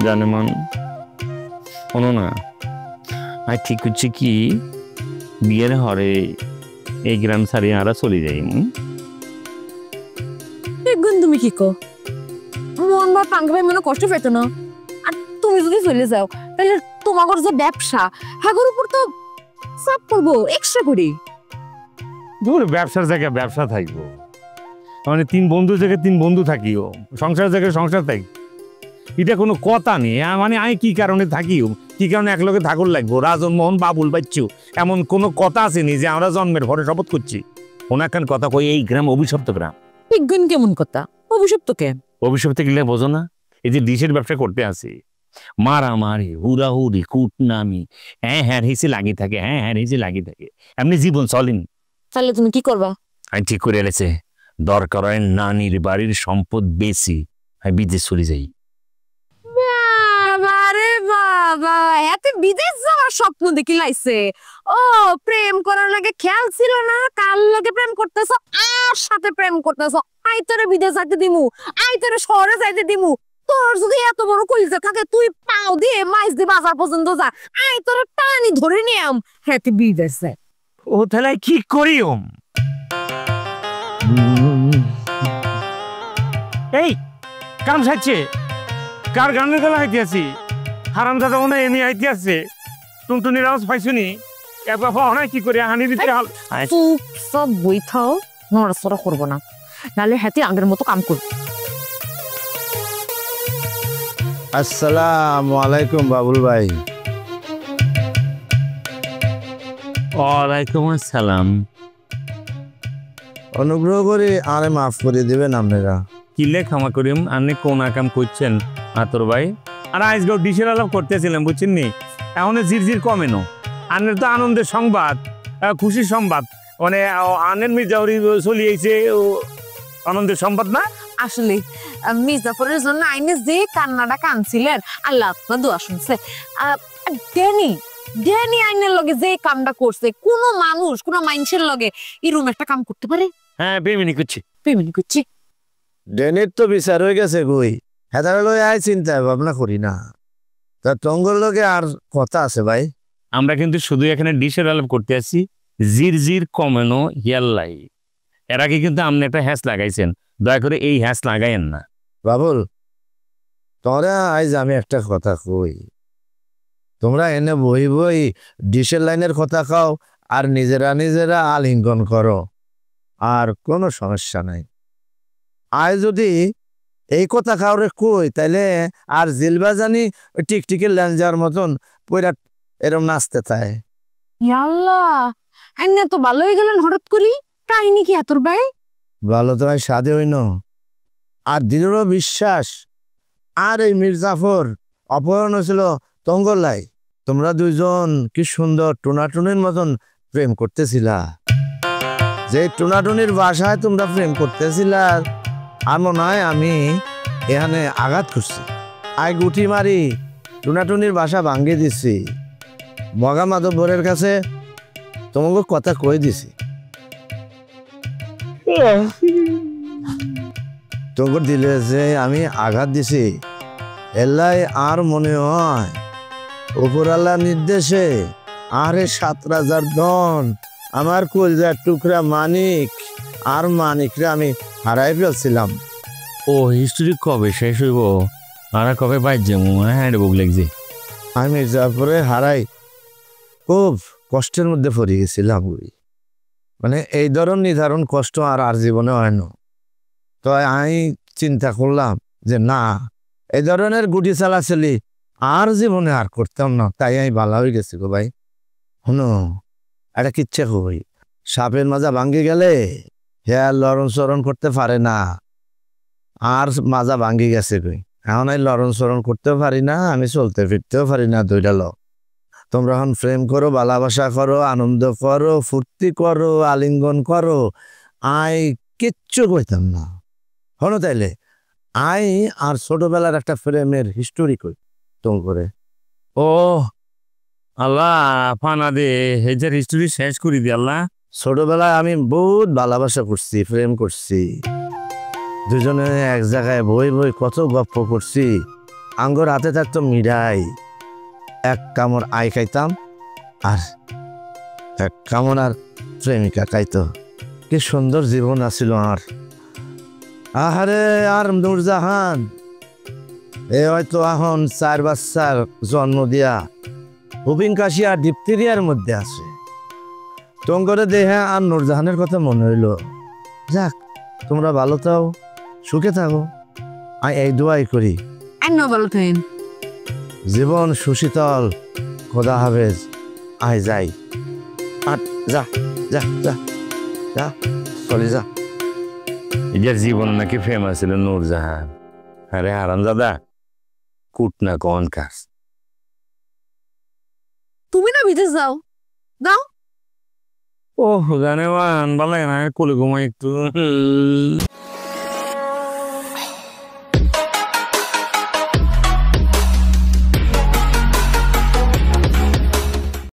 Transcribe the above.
জানে মন শোনো না, আমি ঠিক হচ্ছে কি বিয়ের হরে এই গ্রাম ছাড়িয়ে আরা চলে যাই। দেখুন তুমি কি কো, মন বা পাঙ্গা ভাই মনে কষ্ট পেতো না। আর তুমি যদি চলে যাও তাহলে তোমার যে ব্যবসা হাগর উপর তো চাপ পড়বো এক্সট্রা করে। দূর ব্যবসার জায়গায় ব্যবসা থাকবো, মানে তিন বন্ধু জায়গায় তিন বন্ধু থাকিও, সংসার জায়গায় সংসার থাকি, এটা কোনো কথা নেই। মানে আমি কি কারণে থাকিও, কি কারণে একলগে ঠাকুর লাগবো, রাজন মোহন বাবুল বাচ্চু, এমন কোনো কথা আসেনি যে আমরা জন্মের ঘরে শপথ করছি। ওনাকান কথা কই এই গ্রাম অভিশপ্ত গ্রাম। বিজ্ঞান কেমন কথা, অভিশপ্ত কেন? অভিশপ্ত গেলে বোঝো না, এই যে ডিশের ব্যবসা করতে আসি, মারামারি হুড়াহুড়ি কুটনামি, হ্যাঁ হ্যাঁ হিসে লাগি থাকে, হ্যাঁ হ্যাঁ হিসে লাগি থাকে, এমনি জীবন চলেনি। তাহলে তুমি কি করবা? আমি ঠিক করে এলেছে দরকার হয় নানির বাড়ির সম্পদ বেশি আমি বিদেশ চলে যাই। বাবারে বাবা, এত বিদেশ যাওয়ার স্বপ্ন দেখি লাইছে। ও প্রেম করার লাগে খেয়াল ছিল না কার লগে প্রেম করতেছ, আর সাথে প্রেম করতেছ। আই তোরে বিদেশ যাইতে দিমু, আই তোরে শহরে যাইতে দিমু। তোর যদি এত বড় কলিজা থাকে তুই পাও দিয়ে মাইজ দিয়ে বাজার পর্যন্ত যা, আই তোরে টানি ধরে নিয়াম। হ্যাঁ তুই বিদেশ যায়। ও তাহলে কি করি? এই কাম সাইছে কার গানের গলা হাইতে আছি, হারাম দাদা মনে এমনি হাইতে আছে, টুনটুনির আওয়াজ পাইছুনি একবার অনেক কি করে হানি দিতে। চুপ সব বই থাও, নড়াচড়া করবো না, নাহলে হাতে আগের মতো কাম করবো। আসসালামু আলাইকুম বাবুল ভাই। ওয়ালাইকুম আসসালাম। অনুগ্রহ করে আরে মাফ করে দিবেন আপনারা। কিলে ক্ষমা করিম, আপনি কোন কাম করছেন আতর ভাই? আর আজকে ডিশের আলাপ করতেছিলাম বুঝছেন নি, এখন জিরজির কমেনো। আনের তো আনন্দের সংবাদ, খুশির সংবাদ, মানে আনের মির্জাউরি চলিয়েছে আনন্দের সংবাদ না? আসলে মির্জাফরের জন্য আইনে যে কান্নাটা কানছিলেন আল্লাহ আপনার দোয়া শুনছে। ড্যানি ড্যানি আইনের লগে যে কামটা করছে, কোন মানুষ কোন মানুষের লগে এরকম একটা কাম করতে পারে? হ্যাঁ বেমিনি করছি, পেমেন্ট করছি। ডেনের তো বিচার হয়ে গেছে গই, হেতার লগে আয় চিন্তা ভাবনা করি না। তা টঙ্গর লগে আর কথা আছে ভাই? আমরা কিন্তু শুধু এখানে ডিশের আলাপ করতে আসছি, জিরজির কমেনো ইয়াল্লাই। এর আগে কিন্তু আপনি একটা হ্যাস লাগাইছেন, দয়া করে এই হ্যাস লাগাইয়েন না। বাবুল তোরা আজ আমি একটা কথা কই, তোমরা এনে বই বই ডিশের লাইনের কথা খাও আর নিজেরা নিজেরা আলিঙ্গন করো, আর কোনো সমস্যা নাই। আজ যদি এই কথা কাউরে কই তাইলে আর জিলবাজানি টিকটিকের ল্যাঞ্জার মতন পয়রা এরম নাচতে থাকে। আল্লাহ, আইনে তো ভালো হয়ে গেলেন হঠাৎ করি, কাহিনী কি আতর ভাই? ভালো তো হয় সাদে হইন, আর দৃঢ় বিশ্বাস। আর এই মির্জাফর অপহরণ হয়েছিল টঙ্গলাই, তোমরা দুইজন কি সুন্দর টুনাটুনির মতন প্রেম করতেছিলা। যে টুনাটুনির বাসায় তোমরা প্রেম করতেছিলা, আর মনে হয় আমি এখানে আঘাত করছি, আই গুটি মারি টুনাটুনির বাসা ভাঙ্গি দিছি। মগা মাধবরের কাছে তোমাকে কথা কই দিছি, তোকে দিলে যে আমি আঘাত দিছি, এলাই আর মনে হয় উপরাল্লাহ নির্দেশে আরে 7 রাজার ধন আমার কলজার টুকরা মানিক আর মানিকরে আমি হারাই ফেলছিলাম। ও হিস্টোরি কবে শেষ হইব আর কবে বাইর যাবো? হ্যাঁ বুক লাগছে। আমি মির্জাপুরে হারাই খুব কষ্টের মধ্যে পড়ে গেছিলাম। মানে এই ধরন নির্ধারণ কষ্ট আর জীবনে হয় না। তো আমি চিন্তা করলাম যে না, এই ধরনের গুটি চালাচালি আর জীবনে আর করতাম না, তাই আমি ভালো হয়ে গেছি গো ভাই। শুনো একটা কিচ্ছা কই, সাপের মাজা ভাঙ্গি গেলে হ্যাঁ লরণ চরণ করতে পারে না, আর মাজা ভাঙ্গি গেছে কই, এখন এই লরণ চরণ করতেও পারি না, আমি চলতে ফিরতেও পারি না। দুইটা লোক তোমরা এখন প্রেম করো, ভালোবাসা করো, আনন্দ করো, ফুর্তি করো, আলিঙ্গন করো, আই কিচ্ছু কইতাম না। হলো তাইলে আই আর ছোটবেলার একটা প্রেমের হিস্টোরি কই তোম করে। ও আল্লাহ ফানা দে হেজার হিস্টোরি শেষ করি দি আল্লাহ। ছোটবেলায় আমি বহুত ভালোবাসা করছি, প্রেম করছি, দুজনে এক জায়গায় বই বই কত গপ্প করছি, আঙ্গর হাতে থাকতো মিঠাই, এক কামড় আই খাইতাম আর এক কামড় আর প্রেমিকা খাইতো। কি সুন্দর জীবন আছিল আর। আহারে আর নূরজাহান এ হয়তো এখন 4 বাচ্চার জন্ম দিয়া হুবিন কাশি আর ডিপথেরিয়ার মধ্যে আছে। তোমরা দেহে আর নূরজাহানের কথা মনে হইল। যাক, তোমরা ভালো থাও, সুখে থাকো, আমি এই দোয়াই করি। আইন ভালো থাকেন। জীবন সুশীতল, খোদা হাফেজ, আয় যাই। আর যা যা যা যা, চলে যা। এটার জীবন নাকি ফেমাস ছিল নূরজাহান। আরে হারামজাদা, কুট না কোন কাজ। তুমি না বিদেশ যাও, দাও। ও জানে বান ভালো না, কোলে ঘুমাই একটু।